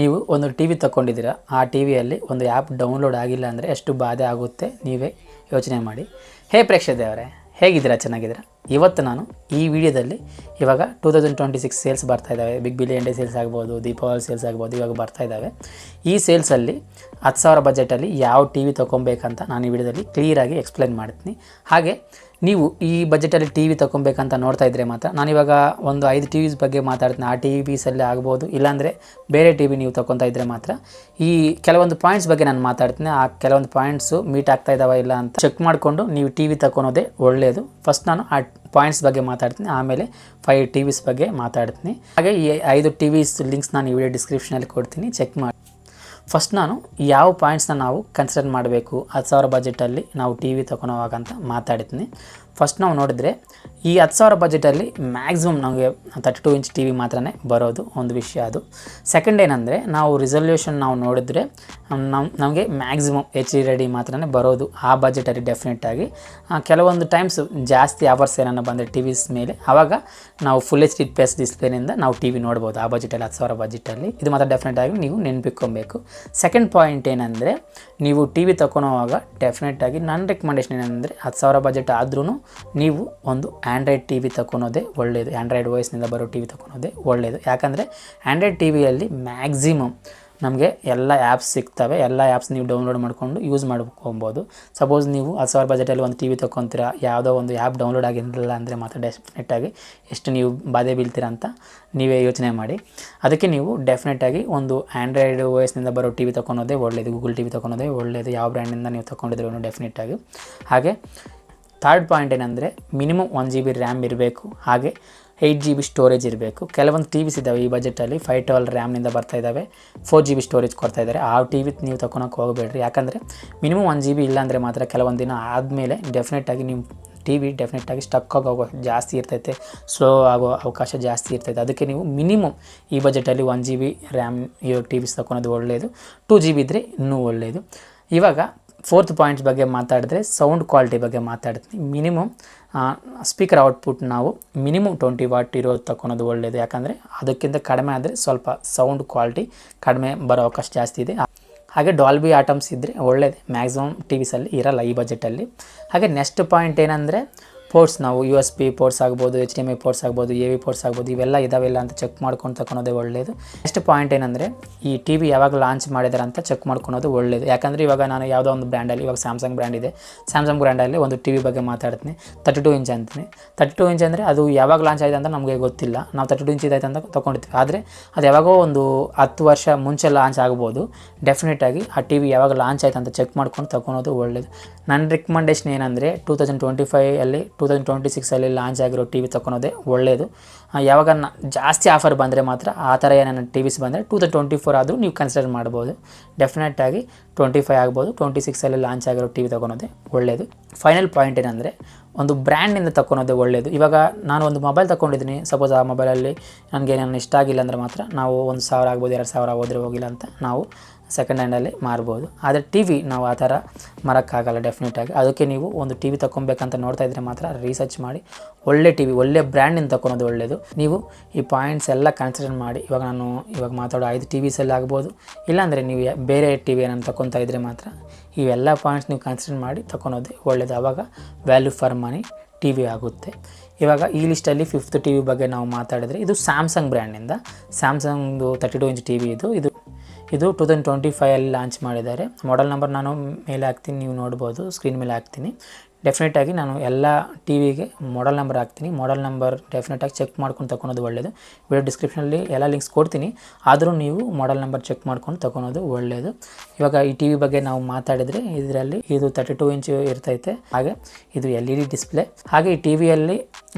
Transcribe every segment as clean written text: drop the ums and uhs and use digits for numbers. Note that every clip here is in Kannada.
ನೀವು ಒಂದು ಟಿವಿ ತಗೊಂಡಿದ್ದೀರಾ, ಆ ಟಿವಿಯಲ್ಲಿ ಒಂದು ಆ್ಯಪ್ ಡೌನ್ಲೋಡ್ ಆಗಿಲ್ಲ ಅಂದರೆ ಎಷ್ಟು ಬಾಧೆ ಆಗುತ್ತೆ ನೀವೇ ಯೋಚನೆ ಮಾಡಿ. ಹೇ ಪ್ರೇಕ್ಷಕರೇ, ಹೇಗಿದ್ದೀರಾ? ಚೆನ್ನಾಗಿದ್ದೀರಾ? ಇವತ್ತು ನಾನು ಈ ವಿಡಿಯೋದಲ್ಲಿ ಇವಾಗ 2026 ಸೇಲ್ಸ್ ಬರ್ತಾ ಇದ್ದಾವೆ. ಬಿಗ್ ಬಿಲಿಯನ್ ಡೇ ಸೇಲ್ಸ್ ಆಗ್ಬೋದು, ದೀಪಾವಳಿ ಸೇಲ್ಸ್ ಆಗ್ಬೋದು, ಇವಾಗ ಬರ್ತಾ ಇದ್ದಾವೆ. ಈ ಸೇಲ್ಸಲ್ಲಿ 10,000 ಬಜೆಟಲ್ಲಿ ಯಾವ ಟಿ ವಿ ತೊಗೊಬೇಕಂತ ನಾನು ಈ ವಿಡಿಯೋದಲ್ಲಿ ಕ್ಲಿಯರಾಗಿ ಎಕ್ಸ್ಪ್ಲೈನ್ ಮಾಡ್ತೀನಿ. ಹಾಗೆ ನೀವು ಈ ಬಜೆಟಲ್ಲಿ ಟಿ ವಿ ತೊಗೊಬೇಕಂತ ನೋಡ್ತಾ ಇದ್ದರೆ ಮಾತ್ರ ನಾನಿವಾಗ ಒಂದು 5 ಟಿ ವಿಸ್ ಬಗ್ಗೆ ಮಾತಾಡ್ತೀನಿ. ಆ ಟಿ ವಿಸಲ್ಲಿ ಆಗ್ಬೋದು, ಇಲ್ಲಾಂದರೆ ಬೇರೆ ಟಿ ವಿ ನೀವು ತೊಗೊತಾ ಇದ್ದರೆ ಮಾತ್ರ ಈ ಕೆಲವೊಂದು ಪಾಯಿಂಟ್ಸ್ ಬಗ್ಗೆ ನಾನು ಮಾತಾಡ್ತೀನಿ. ಆ ಕೆಲವೊಂದು ಪಾಯಿಂಟ್ಸು ಮೀಟ್ ಆಗ್ತಾ ಇದ್ದಾವ ಇಲ್ಲ ಅಂತ ಚೆಕ್ ಮಾಡಿಕೊಂಡು ನೀವು ಟಿ ವಿ ತೊಗೊಳೋದೇ ಒಳ್ಳೆಯದು. ಫಸ್ಟ್ ನಾನು ಆ ಪಾಯಿಂಟ್ಸ್ ಬಗ್ಗೆ ಮಾತಾಡ್ತೀನಿ, ಆಮೇಲೆ 5 ಟಿ ವಿಸ್ ಬಗ್ಗೆ ಮಾತಾಡ್ತೀನಿ. ಹಾಗೆ ಈ 5 ಟಿ ವಿಸ್ ಲಿಂಕ್ಸ್ ನಾನು ಈ ವಿಡಿಯೋ ಡಿಸ್ಕ್ರಿಪ್ಷನಲ್ಲಿ ಕೊಡ್ತೀನಿ, ಚೆಕ್ ಮಾಡಿ. ಫಸ್ಟ್ ನಾನು ಯಾವ ಪಾಯಿಂಟ್ಸ್ನ ನಾವು ಕನ್ಸಿಡರ್ ಮಾಡಬೇಕು 10,000 ಬಜೆಟಲ್ಲಿ ನಾವು ಟಿ ವಿ ತೊಗೊಳೋವಾಗ ಅಂತ ಮಾತಾಡ್ತೀನಿ. ಫಸ್ಟ್ ನಾವು ನೋಡಿದರೆ ಈ 10,000 ಬಜೆಟಲ್ಲಿ ಮ್ಯಾಕ್ಸಿಮಮ್ ನಮಗೆ 32 ಇಂಚ್ ಟಿ ವಿ ಮಾತ್ರನೇ ಬರೋದು ಒಂದು ವಿಷಯ. ಅದು ಸೆಕೆಂಡ್ ಏನಂದರೆ ನಾವು ರಿಸಲ್ಯೂಷನ್ ನಾವು ನೋಡಿದ್ರೆ ನಮಗೆ ಮ್ಯಾಕ್ಸಿಮಮ್ HD ರೆಡಿ ಮಾತ್ರನೇ ಬರೋದು ಆ ಬಜೆಟಲ್ಲಿ. ಡೆಫಿನೆಟ್ಟಾಗಿ ಕೆಲವೊಂದು ಟೈಮ್ಸ್ ಜಾಸ್ತಿ ಅವರ್ಸ್ ಏನನ್ನ ಬಂದರೆ ಟಿ ವಿಸ್ ಮೇಲೆ, ಆವಾಗ ನಾವು ಫುಲ್ HD ಪ್ಲಸ್ ಡಿಸ್ಪ್ಲೇನಿಂದ ನಾವು ಟಿ ವಿ ನೋಡ್ಬೋದು ಆ ಬಜೆಟಲ್ಲಿ, 10,000 ಬಜೆಟಲ್ಲಿ. ಇದು ಮಾತ್ರ ಡೆಫಿನೆಟಾಗಿ ನೀವು ನೆನಪಿಟ್ಕೊಬೇಕು. ಸೆಕೆಂಡ್ ಪಾಯಿಂಟ್ ಏನಂದರೆ ನೀವು ಟಿ ವಿ ತೊಗೊಳೋವಾಗ ಡೆಫಿನೆಟಾಗಿ ನನ್ನ ರೆಕಮೆಂಡೇಷನ್ ಏನಂದರೆ 10,000 ಬಜೆಟ್ ಆದ್ರೂ ನೀವು ಒಂದು ಆ್ಯಂಡ್ರಾಯ್ಡ್ ಟಿ ವಿ ತೊಗೊಳೋದೇ ಒಳ್ಳೆಯದು. ಆ್ಯಂಡ್ರಾಯ್ಡ್ ವಾಯ್ಸ್ನಿಂದ ಬರೋ ಟಿ ವಿ ತೊಗೊಳೋದೇ ಒಳ್ಳೆಯದು. ಯಾಕಂದರೆ ಆ್ಯಂಡ್ರಾಯ್ಡ್ ಟಿ ವಿಯಲ್ಲಿ ಮ್ಯಾಕ್ಸಿಮಮ್ ನಮಗೆ ಎಲ್ಲ ಆ್ಯಪ್ಸ್ ಸಿಗ್ತವೆ. ಎಲ್ಲ ಆ್ಯಪ್ಸ್ ನೀವು ಡೌನ್ಲೋಡ್ ಮಾಡಿಕೊಂಡು ಯೂಸ್ ಮಾಡ್ಕೊಬೋದು. ಸಪೋಸ್ ನೀವು 10,000 ಬಜೆಟಲ್ಲಿ ಒಂದು ಟಿ ವಿ ತೊಗೊತೀರಾ, ಯಾವುದೋ ಒಂದು ಆ್ಯಪ್ ಡೌನ್ಲೋಡ್ ಆಗಿರಲಿಲ್ಲ ಅಂದರೆ ಮಾತ್ರ ಡೆಫಿನೆಟ್ಟಾಗಿ ಎಷ್ಟು ನೀವು ಬಾಧೆ ಬೀಳ್ತೀರಾ ಅಂತ ನೀವೇ ಯೋಚನೆ ಮಾಡಿ. ಅದಕ್ಕೆ ನೀವು ಡೆಫಿನೆಟ್ಟಾಗಿ ಒಂದು ಆ್ಯಂಡ್ರಾಯ್ಡ್ ವಾಯ್ಸ್ನಿಂದ ಬರೋ ಟಿ ವಿ ತೊಗೊಳೋದೇ ಒಳ್ಳೆಯದು. ಗೂಗಲ್ ಟಿ ವಿ ತೊಗೊಳೋದೇ ಒಳ್ಳೆಯದು, ಯಾವ ಬ್ರ್ಯಾಂಡಿಂದ ನೀವು ತೊಗೊಂಡಿದ್ರು ಡೆಫಿನೆಟ್ಟಾಗಿ. ಹಾಗೆ ಥರ್ಡ್ ಪಾಯಿಂಟ್ ಏನಂದರೆ ಮಿನಿಮಮ್ 1 GB ರ್ಯಾಮ್ ಇರಬೇಕು, ಹಾಗೆ 8 GB ಸ್ಟೋರೇಜ್ ಇರಬೇಕು. ಕೆಲವೊಂದು ಟಿ ವಿಸ್ ಇದ್ದಾವೆ ಈ ಬಜೆಟಲ್ಲಿ 512 ರ್ಯಾಮ್ನಿಂದ ಬರ್ತಾ ಇದ್ದಾವೆ, 4 GB ಸ್ಟೋರೇಜ್ ಕೊಡ್ತಾ ಇದ್ದಾರೆ. ಆ ಟಿ ವಿ ನೀವು ತೊಗೊಳಕ್ಕೆ ಹೋಗಬೇಡ್ರಿ. ಯಾಕಂದರೆ ಮಿನಿಮಮ್ 1 GB ಇಲ್ಲಾಂದರೆ ಮಾತ್ರ ಕೆಲವೊಂದು ದಿನ ಆದಮೇಲೆ ಡೆಫಿನೆಟ್ಟಾಗಿ ನಿಮ್ಮ ಟಿ ವಿ ಡೆಫಿನೆಟ್ಟಾಗಿ ಸ್ಟಕ್ ಆಗೋ ಜಾಸ್ತಿ ಇರ್ತೈತೆ, ಸ್ಲೋ ಆಗೋ ಅವಕಾಶ ಜಾಸ್ತಿ ಇರ್ತೈತೆ. ಅದಕ್ಕೆ ನೀವು ಮಿನಿಮಮ್ ಈ ಬಜೆಟಲ್ಲಿ 1 GB ರ್ಯಾಮ್ ಇರೋ ಟಿ ವಿಸ್ ತೊಗೊಳೋದು ಒಳ್ಳೆಯದು. 2 GB ಇದ್ದರೆ ಇನ್ನೂ ಒಳ್ಳೆಯದು. ಇವಾಗ ಫೋರ್ತ್ ಪಾಯಿಂಟ್ಸ್ ಬಗ್ಗೆ ಮಾತಾಡಿದ್ರೆ ಸೌಂಡ್ ಕ್ವಾಲಿಟಿ ಬಗ್ಗೆ ಮಾತಾಡ್ತೀನಿ. ಮಿನಿಮಮ್ ಸ್ಪೀಕರ್ ಔಟ್ಪುಟ್ ನಾವು ಮಿನಿಮಮ್ 20 ವಾಟ್ ಇರೋದು ತೊಗೊಳೋದು ಒಳ್ಳೆಯದು. ಯಾಕಂದರೆ ಅದಕ್ಕಿಂತ ಕಡಿಮೆ ಆದರೆ ಸ್ವಲ್ಪ ಸೌಂಡ್ ಕ್ವಾಲಿಟಿ ಕಡಿಮೆ ಬರೋ ಅವಕಾಶ ಜಾಸ್ತಿ ಇದೆ. ಹಾಗೆ ಡಾಲ್ಬಿ ಆಟಮ್ಸ್ ಇದ್ದರೆ ಒಳ್ಳೆಯದು, ಮ್ಯಾಕ್ಸಿಮಮ್ ಟಿ ವಿಸಲ್ಲಿ ಇರಲ್ಲ ಈ ಬಜೆಟಲ್ಲಿ. ಹಾಗೆ ನೆಕ್ಸ್ಟ್ ಪಾಯಿಂಟ್ ಏನಂದರೆ ಪೋರ್ಟ್ಸ್, ನಾವು USB ಪೋರ್ಟ್ಸ್ ಆಗ್ಬೋದು, HDMI ಪೋರ್ಟ್ಸ್ ಆಗ್ಬೋದು, AV ಪೋರ್ಟ್ಸ್ ಆಗ್ಬೋದು, ಇವೆಲ್ಲ ಇದಾವೆಲ್ಲ ಅಂತ ಚೆಕ್ ಮಾಡ್ಕೊಂಡು ತಗೊಳೋದೇ ಒಳ್ಳೆಯದು. ನೆಕ್ಸ್ಟ್ ಪಾಯಿಂಟ್ ಏನಂದರೆ ಈ ಟಿ ವಿ ಯಾವಾಗ ಲಾಂಚ್ ಮಾಡಿದಾರೆ ಅಂತ ಚೆಕ್ ಮಾಡ್ಕೊಳೋದು ಒಳ್ಳೆಯದು. ಯಾಕಂದರೆ ಇವಾಗ ನಾನು ಯಾವುದೋ ಒಂದು ಬ್ರ್ಯಾಂಡಲ್ಲಿ, ಇವಾಗ ಸ್ಯಾಮ್ಸಂಗ್ ಬ್ರ್ಯಾಂಡ್ ಇದೆ, ಸ್ಯಾಮ್ಸಂಗ್ ಬ್ರ್ಯಾಂಡಲ್ಲಿ ಒಂದು ಟಿ ವಿ ಬಗ್ಗೆ ಮಾತಾಡ್ತೀನಿ. 32 ಇಂಚ್ ಅಂತೀನಿ. 32 ಇಂಚ್ ಅಂದರೆ ಅದು ಯಾವಾಗ ಲಾಂಚ್ ಆಯಿತು ಅಂತ ನಮಗೆ ಗೊತ್ತಿಲ್ಲ. ನಾವು 32 ಇಂಚ್ ಇದಾಯ್ತು ಅಂತ ತೊಗೊಂಡಿರ್ತೀವಿ. ಆದರೆ ಅದು ಯಾವಾಗೋ ಒಂದು 10 ವರ್ಷ ಮುಂಚೆ ಲಾಂಚ್ ಆಗ್ಬೋದು. ಡೆಫಿನೆಟಾಗಿ ಆ ಟಿ ವಿ ಯಾವಾಗ ಲಾಂಚ್ ಆಯ್ತು ಅಂತ ಚೆಕ್ ಮಾಡ್ಕೊಂಡು ತೊಗೊಳೋದು ಒಳ್ಳೆಯದು. ನನ್ನ ರೆಕಮೆಂಡೇಷನ್ ಏನಂದರೆ 2025 2026 ಲಾಂಚ್ ಆಗಿರೋ ಟಿ ವಿ ತೊಗೊಳೋದೇ ಒಳ್ಳೆಯದು. ಯಾವಾಗ ಜಾಸ್ತಿ ಆಫರ್ ಬಂದರೆ ಮಾತ್ರ ಆ ಥರ ಏನೇನು ಟಿ ವಿಸ್ ಬಂದರೆ 2024 ಆದರೂ ನೀವು ಕನ್ಸಿಡರ್ ಮಾಡ್ಬೋದು. ಡೆಫಿನೆಟ್ಟಾಗಿ 25 ಆಗ್ಬೋದು, 26 ಲಾಂಚ್ ಆಗಿರೋ ಟಿ ವಿ ತೊಗೊಳೋದೇ ಒಳ್ಳೆಯದು. ಫೈನಲ್ ಪಾಯಿಂಟ್ ಏನಂದರೆ ಒಂದು ಬ್ರ್ಯಾಂಡಿಂದ ತೊಗೊಳೋದೇ ಒಳ್ಳೆಯದು. ಇವಾಗ ನಾನು ಒಂದು ಮೊಬೈಲ್ ತೊಗೊಂಡಿದ್ದೀನಿ, ಸಪೋಸ್ ಆ ಮೊಬೈಲಲ್ಲಿ ನನಗೆ ನಾನು ಇಷ್ಟ ಆಗಿಲ್ಲ ಅಂದರೆ ಮಾತ್ರ ನಾವು 1,000 ಆಗ್ಬೋದು, 2,000 ಹೋದರೆ ಹೋಗಿಲ್ಲ ಅಂತ ನಾವು ಸೆಕೆಂಡ್ ಹ್ಯಾಂಡಲ್ಲಿ ಮಾರ್ಬೋದು. ಆದರೆ ಟಿ ವಿ ನಾವು ಆ ಥರ ಮಾರೋಕ್ಕಾಗಲ್ಲ ಡೆಫಿನೆಟಾಗಿ. ಅದಕ್ಕೆ ನೀವು ಒಂದು ಟಿ ವಿ ತೊಗೊಬೇಕಂತ ನೋಡ್ತಾ ಇದ್ದರೆ ಮಾತ್ರ ರಿಸರ್ಚ್ ಮಾಡಿ ಒಳ್ಳೆ ಟಿ ವಿ, ಒಳ್ಳೆ ಬ್ರ್ಯಾಂಡಿಂದ ತೊಗೊಳೋದು ಒಳ್ಳೆಯದು. ನೀವು ಈ ಪಾಯಿಂಟ್ಸ್ ಎಲ್ಲ ಕನ್ಸಿಡರ್ ಮಾಡಿ ಇವಾಗ ಮಾತಾಡೋ 5 ಟಿ ವಿಸಲ್ಲಿ ಆಗ್ಬೋದು, ಇಲ್ಲಾಂದರೆ ನೀವು ಬೇರೆ ಟಿ ವಿ ಏನಾದ್ರು ತೊಗೊತಾ ಇದ್ದರೆ ಮಾತ್ರ ಇವೆಲ್ಲ ಪಾಯಿಂಟ್ಸ್ ನೀವು ಕನ್ಸಿಡರ್ ಮಾಡಿ ತೊಗೊಳೋದೇ ಒಳ್ಳೆಯದು. ಆವಾಗ value for money TV ಆಗುತ್ತೆ. ಇವಾಗ ಈ ಲಿಸ್ಟಲ್ಲಿ 5th ಟಿ ವಿ ಬಗ್ಗೆ ನಾವು ಮಾತಾಡಿದರೆ ಇದು ಸ್ಯಾಮ್ಸಂಗ್ ಬ್ರ್ಯಾಂಡಿಂದ, ಸ್ಯಾಮ್ಸಂಗ್ದು 32 ಇಂಚ್ ಟಿ ವಿ ಇದು 2025 ಲಾಂಚ್ ಮಾಡಿದ್ದಾರೆ. ಮಾಡೆಲ್ ನಂಬರ್ ನಾನು ಮೇಲೆ ಹಾಕ್ತೀನಿ, ನೀವು ನೋಡ್ಬೋದು, ಸ್ಕ್ರೀನ್ ಮೇಲೆ ಹಾಕ್ತೀನಿ. ಡೆಫಿನೆಟಾಗಿ ನಾನು ಎಲ್ಲ ಟಿ ವಿಗೆ ಮಾಡೆಲ್ ನಂಬರ್ ಹಾಕ್ತೀನಿ. ಮಾಡೆಲ್ ನಂಬರ್ ಡೆಫಿನೆಟಾಗಿ ಚೆಕ್ ಮಾಡ್ಕೊಂಡು ತೊಗೊಳೋದು ಒಳ್ಳೆಯದು. ವಿಡಿಯೋ ಡಿಸ್ಕ್ರಿಪ್ಷನಲ್ಲಿ ಎಲ್ಲ ಲಿಂಕ್ಸ್ ಕೊಡ್ತೀನಿ, ಆದರೂ ನೀವು ಮಾಡೆಲ್ ನಂಬರ್ ಚೆಕ್ ಮಾಡ್ಕೊಂಡು ತೊಗೊಳೋದು ಒಳ್ಳೆಯದು. ಇವಾಗ ಈ ಟಿ ವಿ ಬಗ್ಗೆ ನಾವು ಮಾತಾಡಿದರೆ ಇದರಲ್ಲಿ ಇದು 32 ಇಂಚ್ ಇರ್ತೈತೆ. ಹಾಗೆ ಇದು LED ಡಿಸ್ಪ್ಲೇ. ಹಾಗೆ ಈ ಟಿ ವಿಯಲ್ಲಿ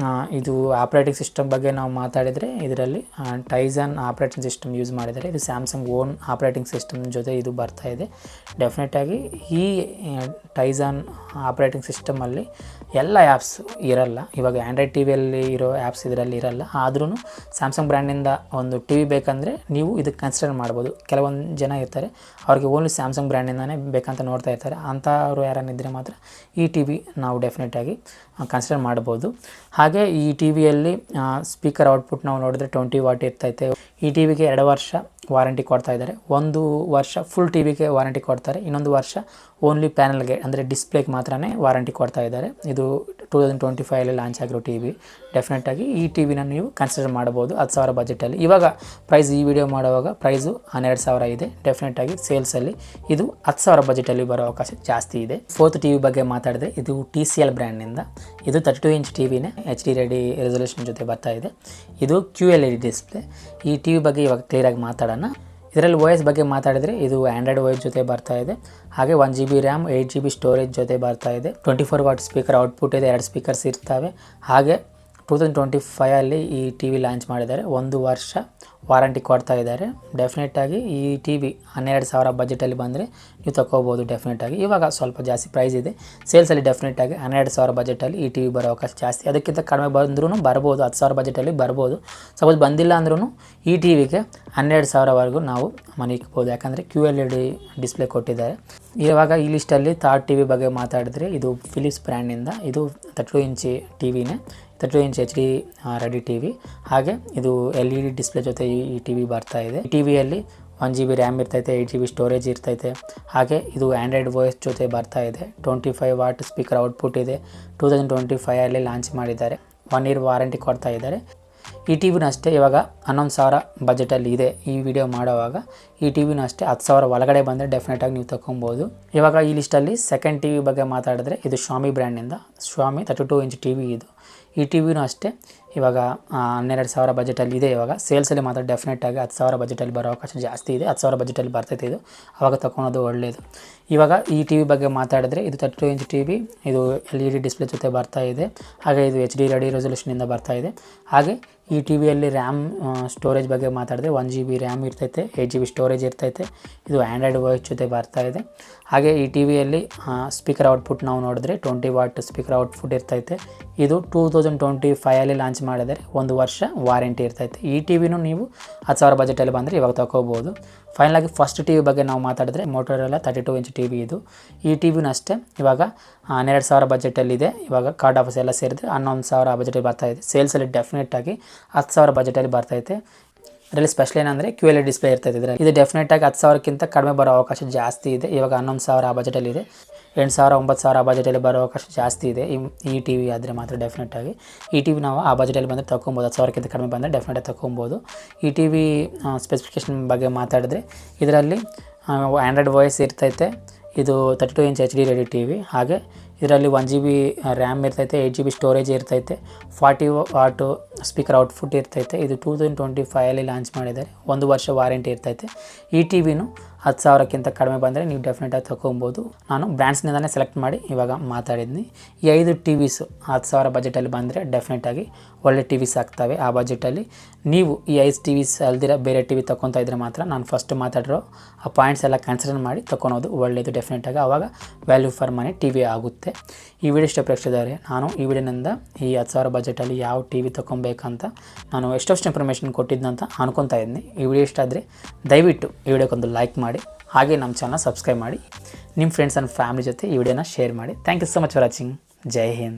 ಇದು ಆಪ್ರೇಟಿಂಗ್ ಸಿಸ್ಟಮ್ ಬಗ್ಗೆ ನಾವು ಮಾತಾಡಿದರೆ ಇದರಲ್ಲಿ ಟೈಸನ್ ಆಪ್ರೇಟಿಂಗ್ ಸಿಸ್ಟಮ್ ಯೂಸ್ ಮಾಡಿದ್ದಾರೆ. ಇದು ಸ್ಯಾಮ್ಸಂಗ್ ಓನ್ ಆಪ್ರೇಟಿಂಗ್ ಸಿಸ್ಟಮ್ ಜೊತೆ ಇದು ಬರ್ತಾ ಇದೆ. ಡೆಫಿನೆಟಾಗಿ ಈ ಟೈಸನ್ ಆಪ್ರೇಟಿಂಗ್ ಸಿಸ್ಟಮಲ್ಲಿ ಎಲ್ಲ ಆ್ಯಪ್ಸ್ ಇರಲ್ಲ. ಇವಾಗ ಆ್ಯಂಡ್ರಾಯ್ಡ್ ಟಿ ವಿಯಲ್ಲಿ ಇರೋ ಆ್ಯಪ್ಸ್ ಇದರಲ್ಲಿ ಇರಲ್ಲ. ಆದ್ರೂ ಸ್ಯಾಮ್ಸಂಗ್ ಬ್ರ್ಯಾಂಡಿಂದ ಒಂದು ಟಿ ವಿ ಬೇಕಂದರೆ ನೀವು ಇದಕ್ಕೆ ಕನ್ಸಿಡರ್ ಮಾಡ್ಬೋದು. ಕೆಲವೊಂದು ಜನ ಇರ್ತಾರೆ, ಅವ್ರಿಗೆ ಓನ್ಲಿ ಸ್ಯಾಮ್ಸಂಗ್ ಬ್ರ್ಯಾಂಡಿಂದನೇ ಬೇಕಂತ ನೋಡ್ತಾ ಇರ್ತಾರೆ. ಅಂಥವ್ರು ಯಾರನ್ನಿದ್ದರೆ ಮಾತ್ರ ಈ ಟಿ ವಿ ನಾವು ಡೆಫಿನೆಟಾಗಿ ಕನ್ಸಿಡರ್ ಮಾಡ್ಬೋದು. ಹಾಗೆ ಈ ಟಿ ವಿಯಲ್ಲಿ ಸ್ಪೀಕರ್ ಔಟ್ಪುಟ್ ನಾವು ನೋಡಿದ್ರೆ 20 ವಾಟ್ ಇರ್ತೈತೆ. ಈ ಟಿ ವಿಗೆ 2 ವರ್ಷ ವಾರಂಟಿ ಕೊಡ್ತಾ ಇದ್ದಾರೆ. 1 ವರ್ಷ ಫುಲ್ ಟಿ ವಿಗೆ ವಾರಂಟಿ ಕೊಡ್ತಾರೆ, ಇನ್ನೊಂದು ವರ್ಷ ಓನ್ಲಿ ಪ್ಯಾನಲ್ಗೆ ಅಂದರೆ ಡಿಸ್ಪ್ಲೇಗೆ ಮಾತ್ರನೇ ವಾರಂಟಿ ಕೊಡ್ತಾ ಇದ್ದಾರೆ. ಇದು 2025 ಲಾಂಚ್ ಆಗಿರೋ ಟಿ ವಿ. ಡೆಫಿನೆಟಾಗಿ ಈ ಟಿ ವಿನ ನೀವು ಕನ್ಸಿಡರ್ ಮಾಡ್ಬೋದು 10,000 ಬಜೆಟಲ್ಲಿ. ಇವಾಗ ಪ್ರೈಸ್ ಈ ವಿಡಿಯೋ ಮಾಡುವಾಗ ಪ್ರೈಸು 12,000 ಇದೆ. ಡೆಫಿನೆಟಾಗಿ ಸೇಲ್ಸಲ್ಲಿ ಇದು 10,000 ಬಜೆಟಲ್ಲಿ ಬರೋ ಅವಕಾಶ ಜಾಸ್ತಿ ಇದೆ. 4th ಟಿ ವಿ ಬಗ್ಗೆ ಮಾತಾಡಿದ್ರೆ ಇದು TCL ಬ್ರ್ಯಾಂಡ್ನಿಂದ. ಇದು 32 ಇಂಚ್ ಟಿ ವಿನೇ, HD ರೆಡಿ ರೆಸೊಲ್ಯೂಷನ್ ಜೊತೆ ಬರ್ತಾ ಇದೆ. ಇದು QLED ಡಿಸ್ಪ್ಲೇ. ಈ ಟಿ ವಿ ಬಗ್ಗೆ ಇವಾಗ ಕ್ಲಿಯರಾಗಿ ಮಾತಾಡೋಣ. ಇದರಲ್ಲಿ OS ಬಗ್ಗೆ ಮಾತಾಡಿದರೆ ಇದು ಆ್ಯಂಡ್ರಾಯ್ಡ್ OS ಜೊತೆ ಬರ್ತಾ ಇದೆ. ಹಾಗೆ 1 GB ರ್ಯಾಮ್ 8 GB ಸ್ಟೋರೇಜ್ ಜೊತೆ ಬರ್ತಾ ಇದೆ. 24 ವಾಟ್ ಸ್ಪೀಕರ್ ಔಟ್ಪುಟ್ ಇದೆ, 2 ಸ್ಪೀಕರ್ಸ್ ಇರ್ತವೆ. ಹಾಗೆ 2025 ಈ ಟಿ ವಿ ಲಾಂಚ್ ಮಾಡಿದ್ದಾರೆ. 1 ವರ್ಷ ವಾರಂಟಿ ಕೊಡ್ತಾ ಇದ್ದಾರೆ. ಡೆಫಿನೆಟಾಗಿ ಈ ಟಿ ವಿ 12,000 ಬಜೆಟಲ್ಲಿ ಬಂದರೆ ನೀವು ತಗೋಬೋದು ಡೆಫಿನೆಟಾಗಿ. ಇವಾಗ ಸ್ವಲ್ಪ ಜಾಸ್ತಿ ಪ್ರೈಸ್ ಇದೆ. ಸೇಲ್ಸಲ್ಲಿ ಡೆಫಿನೆಟಾಗಿ 12,000 ಬಜೆಟಲ್ಲಿ ಈ ಟಿ ವಿ ಬರೋ ಅವಕಾಶ ಜಾಸ್ತಿ. ಅದಕ್ಕಿಂತ ಕಡಿಮೆ ಬಂದ್ರೂ ಬರ್ಬೋದು, 10,000 ಬಜೆಟಲ್ಲಿ ಬರ್ಬೋದು. ಸಪೋಸ್ ಬಂದಿಲ್ಲ ಅಂದ್ರೂ ಈ ಟಿ ವಿಗೆ 12,000ವರೆಗೂ ನಾವು ಮನೆ ಇಕ್ಬೋದು, ಯಾಕಂದರೆ QLED ಡಿಸ್ಪ್ಲೇ ಕೊಟ್ಟಿದ್ದಾರೆ. ಇವಾಗ ಈ ಲಿಸ್ಟಲ್ಲಿ 3rd ಟಿ ವಿ ಬಗ್ಗೆ ಮಾತಾಡಿದ್ರೆ ಇದು ಫಿಲಿಪ್ಸ್ ಬ್ರ್ಯಾಂಡಿಂದ. ಇದು 32 ಇಂಚ್ ಟಿ ವಿನೇ, 32 inch HD ready TV. ಹಾಗೆ ಇದು LED ಡಿಸ್ಪ್ಲೇ ಜೊತೆ ಈ ಟಿ ವಿ ಬರ್ತಾ ಇದೆ. ಈ ಟಿ ವಿಯಲ್ಲಿ 1 GB ರ್ಯಾಮ್ ಇರ್ತೈತೆ, 8 GB ಸ್ಟೋರೇಜ್ ಇರ್ತೈತೆ. ಹಾಗೆ ಇದು ಆ್ಯಂಡ್ರಾಯ್ಡ್ OS ಜೊತೆ ಬರ್ತಾ ಇದೆ. 25 ವಾಟ್ ಸ್ಪೀಕರ್ ಔಟ್ಪುಟ್ ಇದೆ. 2025 ಲಾಂಚ್ ಮಾಡಿದ್ದಾರೆ. 1 ಇಯರ್ ವಾರಂಟಿ ಕೊಡ್ತಾ ಇದ್ದಾರೆ. ಈ ಟಿ ವಿನೂ ಅಷ್ಟೇ ಇವಾಗ 11,000 ಬಜೆಟಲ್ಲಿ ಇದೆ. ಈ ವಿಡಿಯೋ ಮಾಡೋವಾಗ ಈ ಟಿ ವಿನೂ ಅಷ್ಟೇ 10,000 ಒಳಗಡೆ ಬಂದರೆ ಡೆಫಿನೆಟಾಗಿ ನೀವು ತೊಗೊಬೋದು. ಇವಾಗ ಈ ಲಿಸ್ಟಲ್ಲಿ 2nd ಟಿ ವಿ ಬಗ್ಗೆ ಮಾತಾಡಿದ್ರೆ ಇದು Xiaomi ಬ್ರ್ಯಾಂಡಿಂದ. Xiaomi 32 ಇಂಚ್ ಟಿ ವಿ ಇದು. ಈ ಟಿ ವಿನೂ ಅಷ್ಟೇ ಇವಾಗ 12,000 ಬಜೆಟಲ್ಲಿ ಇದೆ. ಇವಾಗ ಸೇಲ್ಸಲ್ಲಿ ಮಾತ್ರ ಡೆಫಿನೆಟಾಗಿ 10,000 ಬಜೆಟಲ್ಲಿ ಬರೋ ಅವಕಾಶ ಜಾಸ್ತಿ ಇದೆ. 10,000 ಬಜೆಟಲ್ಲಿ ಬರ್ತೈತೆ ಇದು, ಆವಾಗ ತೊಗೊಳೋದು ಒಳ್ಳೆಯದು. ಇವಾಗ ಈ ಟಿ ವಿ ಬಗ್ಗೆ ಮಾತಾಡಿದ್ರೆ ಇದು 32 ಇಂಚ್ ಟಿ ವಿ. ಇದು LED ಡಿಸ್ಪ್ಲೇ ಜೊತೆ ಬರ್ತಾ ಇದೆ. ಹಾಗೆ ಇದು HD ರೆಡಿ ರೆಸೊಲ್ಯೂಷನಿಂದ ಬರ್ತಾ ಇದೆ. ಹಾಗೆ ಈ ಟಿ ವಿಯಲ್ಲಿ ರ್ಯಾಮ್ ಸ್ಟೋರೇಜ್ ಬಗ್ಗೆ ಮಾತಾಡಿದ್ರೆ 1 GB ರ್ಯಾಮ್ ಇರ್ತೈತೆ, 8 GB ಸ್ಟೋರೇಜ್ ಇರ್ತೈತೆ. ಇದು ಆ್ಯಂಡ್ರಾಯ್ಡ್ OS ಜೊತೆ ಬರ್ತಾ ಇದೆ. ಹಾಗೆ ಈ ಟಿ ವಿಯಲ್ಲಿ ಸ್ಪೀಕರ್ ಔಟ್ಪುಟ್ ನಾವು ನೋಡಿದ್ರೆ 20 ವಾಟ್ ಸ್ಪೀಕರ್ ಔಟ್ಪುಟ್ ಇರ್ತೈತೆ. ಇದು 2025 ಲಾಂಚ್ ಮಾಡಿದರೆ 1 ವರ್ಷ ವಾರಂಟಿ ಇರ್ತೈತೆ. ಈ ಟಿ ವಿನೂ ನೀವು 10,000 ಬಜೆಟಲ್ಲಿ ಬಂದರೆ ಇವಾಗ ತೊಗೋಬೋದು. ಫೈನಲಾಗಿ ಫಸ್ಟ್ ಟಿ ವಿ ಬಗ್ಗೆ ನಾವು ಮಾತಾಡಿದ್ರೆ Motorola 32 ಇಂಚ್ ಟಿ ವಿ ಇದು. ಈ ಟಿ ವಿನೂ ಅಷ್ಟೇ ಇವಾಗ 12,000 ಬಜೆಟಲ್ಲಿದೆ. ಇವಾಗ ಕಾರ್ಡ್ ಆಫರ್ಸ್ ಎಲ್ಲ ಸೇರಿದ್ರೆ 11,000 ಬಜೆಟಲ್ಲಿ ಬರ್ತಾ ಇದೆ. ಸೇಲ್ಸಲ್ಲಿ ಡೆಫಿನೆಟಾಗಿ 10,000 ಬಜೆಟಲ್ಲಿ ಬರ್ತೈತೆ. ಇದರಲ್ಲಿ ಸ್ಪೆಷಲ್ ಏನಂದರೆ QLED ಡಿಸ್ಪ್ಲೇ ಇರ್ತೈತೆ. ಇದರಲ್ಲಿ ಇದು ಡೆಫಿನೆಟಾಗಿ 10,000ಕ್ಕಿಂತ ಕಡಿಮೆ ಬರೋ ಅವಕಾಶ ಜಾಸ್ತಿ ಇದೆ. ಇವಾಗ 11,000 ಬಜೆಟಲ್ಲಿ ಇದೆ. 8,000 9,000 ಬಜೆಟಲ್ಲಿ ಬರೋ ಅವಕಾಶ ಜಾಸ್ತಿ ಇದೆ. ಈ ಟಿ ವಿ ಆದರೆ ಮಾತ್ರ ಡೆಫಿನೆಟಾಗಿ ಈ ಟಿ ವಿ ನಾವು ಆ ಬಜೆಟಲ್ಲಿ ಬಂದರೆ ತೊಗೊಬೋದು. 10,000ಕ್ಕಿಂತ ಕಡಿಮೆ ಬಂದರೆ ಡೆಫಿನೆಟಾಗಿ ತೊಗೊಬೋದು. ಈ ಟಿ ವಿ ಸ್ಪೆಸಿಫಿಕೇಷನ್ ಬಗ್ಗೆ ಮಾತಾಡಿದ್ರೆ ಇದರಲ್ಲಿ ಆ್ಯಂಡ್ರಾಯ್ಡ್ OS ಇರ್ತೈತೆ. ಇದು 32 inch HD ready TV. ಹಾಗೆ ಇದರಲ್ಲಿ 1 GB ರ್ಯಾಮ್ ಇರ್ತೈತೆ, 8 GB ಸ್ಟೋರೇಜ್ ಇರ್ತೈತೆ, 40 ವಾಟ್ ಸ್ಪೀಕರ್ ಔಟ್ಪುಟ್ ಇರ್ತೈತೆ. ಇದು 2025 ಲಾಂಚ್ ಮಾಡಿದ್ದಾರೆ. 1 ವರ್ಷ ವಾರಂಟಿ ಇರ್ತೈತೆ. ಈ ಟಿ ವಿನೂ 10,000ಕ್ಕಿಂತ ಕಡಿಮೆ ಬಂದರೆ ನೀವು ಡೆಫಿನೆಟಾಗಿ ತೊಗೊಬೋದು. ನಾನು ಬ್ರ್ಯಾಂಡ್ಸ್ನಿಂದಲೇ ಸೆಲೆಕ್ಟ್ ಮಾಡಿ ಇವಾಗ ಮಾತಾಡಿದ್ನಿ. ಈ 5 ಟಿ ವಿಸು 10,000 ಬಜೆಟಲ್ಲಿ ಬಂದರೆ ಡೆಫಿನೆಟಾಗಿ ಒಳ್ಳೆ ಟಿ ವಿಸ್ ಆಗ್ತವೆ. ಆ ಬಜೆಟಲ್ಲಿ ನೀವು ಈ 5 ಟಿ ವಿಸ್ ಅಲ್ದಿರ ಬೇರೆ ಟಿ ವಿ ತೊಗೊತಾ ಇದ್ದರೆ ಮಾತ್ರ ನಾನು ಫಸ್ಟ್ ಮಾತಾಡಿರೋ ಆ ಪಾಯಿಂಟ್ಸ್ ಎಲ್ಲ ಕನ್ಸಿಡರ್ ಮಾಡಿ ತೊಗೊಳೋದು ಒಳ್ಳೆಯದು ಡೆಫಿನೆಟಾಗಿ. ಆವಾಗ value for money TV ಆಗುತ್ತೆ. ಈ ವಿಡಿಯೋ ಇಷ್ಟ ಪ್ರೇಕ್ಷಿಸಿದರೆ ನಾನು ಈ ವಿಡಿಯೋನಿಂದ ಈ 10,000 ಬಜೆಟಲ್ಲಿ ಯಾವ ಟಿ ವಿ ತೊಗೊಬೇಕಂತ ನಾನು ಎಷ್ಟೊಷ್ಟು ಇನ್ಫಾರ್ಮೇಷನ್ ಕೊಟ್ಟಿದ್ದಂತ ಅನ್ಕೊತಾ ಇದ್ದೀನಿ. ಈ ವಿಡಿಯೋ ಇಷ್ಟ ಆದರೆ ದಯವಿಟ್ಟು ಈ ವಿಡಿಯೋಕ್ಕೊಂದು ಲೈಕ್ ಮಾಡಿ, ಹಾಗೆ ನಮ್ಮ ಚಾನಲ್ ಸಬ್ಸ್ಕ್ರೈಬ್ ಮಾಡಿ, ನಿಮ್ಮ ಫ್ರೆಂಡ್ಸ್ ಆ್ಯಂಡ್ ಫ್ಯಾಮಿಲಿ ಜೊತೆ ಈ ವಿಡಿಯೋನ ಶೇರ್ ಮಾಡಿ. Thank you so much for watching. ಜೈ ಹಿಂದ್.